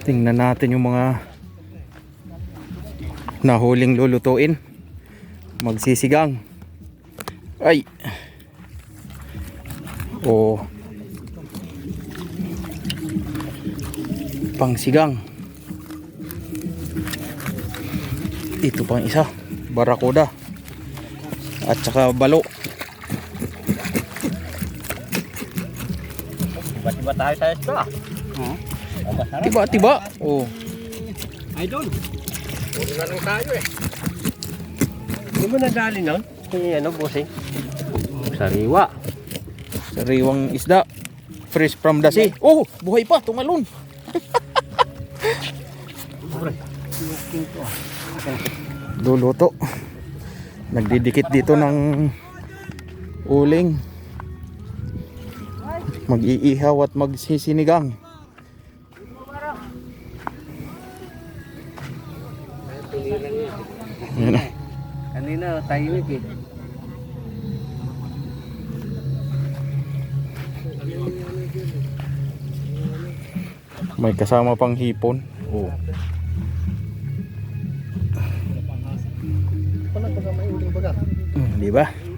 Tingnan natin yung mga nahuling lulutuin. Magsisigang. Ay. Oh. Pangsigang. Ito pang isa, barakuda at saka balo. Tiba-tiba tayo sa ito ah. Tiba-tiba. Oh. Idol. Puro na lang tayo eh. Hindi mo nadali nun? Ano, bossing? Sariwa. Sariwang isda. Fresh from the sea. Oh, buhay pa, tumalon. Luluto. Nagdidikit dito ng uling. Mag-iihaw at magsisinigang. Yan na. Kanina tahimik eh. May kasama pang hipon. Oh. Di ba?